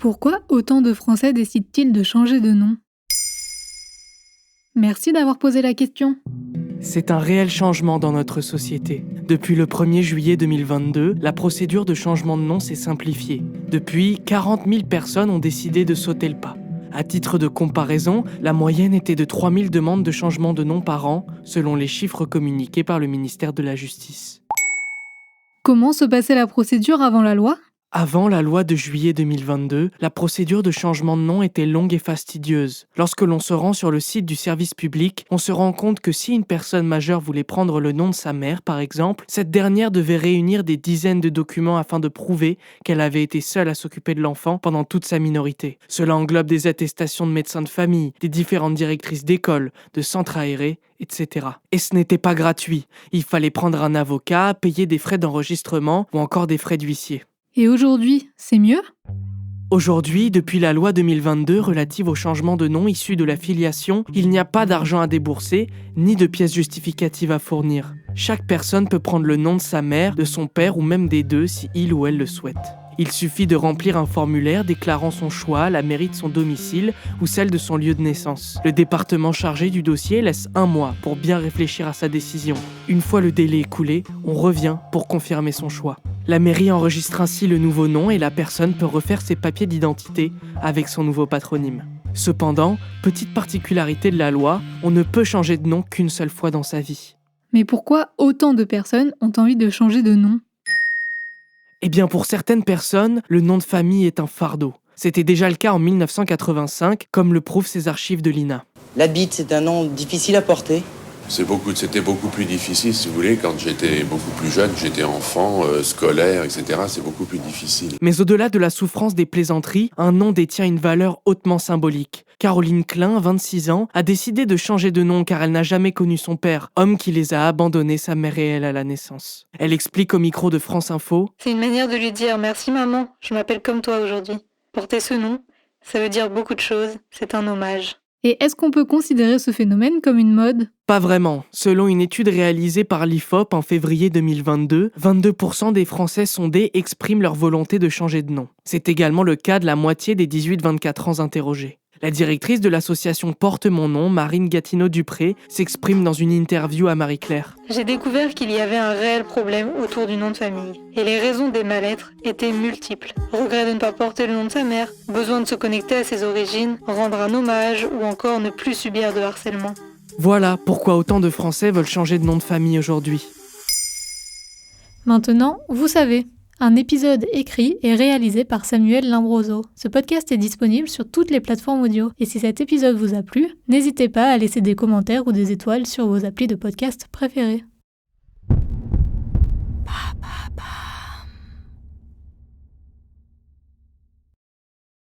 Pourquoi autant de Français décident-ils de changer de nom ? Merci d'avoir posé la question. C'est un réel changement dans notre société. Depuis le 1er juillet 2022, la procédure de changement de nom s'est simplifiée. Depuis, 40 000 personnes ont décidé de sauter le pas. À titre de comparaison, la moyenne était de 3 000 demandes de changement de nom par an, selon les chiffres communiqués par le ministère de la Justice. Comment se passait la procédure avant la loi ? Avant la loi de juillet 2022, la procédure de changement de nom était longue et fastidieuse. Lorsque l'on se rend sur le site du service public, on se rend compte que si une personne majeure voulait prendre le nom de sa mère, par exemple, cette dernière devait réunir des dizaines de documents afin de prouver qu'elle avait été seule à s'occuper de l'enfant pendant toute sa minorité. Cela englobe des attestations de médecins de famille, des différentes directrices d'école, de centres aérés, etc. Et ce n'était pas gratuit. Il fallait prendre un avocat, payer des frais d'enregistrement ou encore des frais d'huissier. Et aujourd'hui, c'est mieux ? Aujourd'hui, depuis la loi 2022 relative au changement de nom issu de la filiation, il n'y a pas d'argent à débourser, ni de pièces justificatives à fournir. Chaque personne peut prendre le nom de sa mère, de son père ou même des deux si il ou elle le souhaite. Il suffit de remplir un formulaire déclarant son choix, la mairie de son domicile ou celle de son lieu de naissance. Le département chargé du dossier laisse 1 mois pour bien réfléchir à sa décision. Une fois le délai écoulé, on revient pour confirmer son choix. La mairie enregistre ainsi le nouveau nom et la personne peut refaire ses papiers d'identité avec son nouveau patronyme. Cependant, petite particularité de la loi, on ne peut changer de nom qu'une seule fois dans sa vie. Mais pourquoi autant de personnes ont envie de changer de nom ? Eh bien, pour certaines personnes, le nom de famille est un fardeau. C'était déjà le cas en 1985, comme le prouvent ces archives de l'INA. Labite, c'est un nom difficile à porter. C'était beaucoup plus difficile, si vous voulez, quand j'étais beaucoup plus jeune, j'étais enfant, scolaire, etc. C'est beaucoup plus difficile. Mais au-delà de la souffrance des plaisanteries, un nom détient une valeur hautement symbolique. Caroline Klein, 26 ans, a décidé de changer de nom car elle n'a jamais connu son père, homme qui les a abandonnés, sa mère et elle, à la naissance. Elle explique au micro de France Info : C'est une manière de lui dire « Merci maman, je m'appelle comme toi aujourd'hui ». Porter ce nom, ça veut dire beaucoup de choses, c'est un hommage. Et est-ce qu'on peut considérer ce phénomène comme une mode ? Pas vraiment. Selon une étude réalisée par l'IFOP en février 2022, 22% des Français sondés expriment leur volonté de changer de nom. C'est également le cas de la moitié des 18-24 ans interrogés. La directrice de l'association Porte Mon Nom, Marine Gatineau-Dupré, s'exprime dans une interview à Marie-Claire. J'ai découvert qu'il y avait un réel problème autour du nom de famille. Et les raisons des mal-être étaient multiples. Regret de ne pas porter le nom de sa mère, besoin de se connecter à ses origines, rendre un hommage ou encore ne plus subir de harcèlement. Voilà pourquoi autant de Français veulent changer de nom de famille aujourd'hui. Maintenant, vous savez. Un épisode écrit et réalisé par Samuel Limbroso. Ce podcast est disponible sur toutes les plateformes audio. Et si cet épisode vous a plu, n'hésitez pas à laisser des commentaires ou des étoiles sur vos applis de podcast préférés.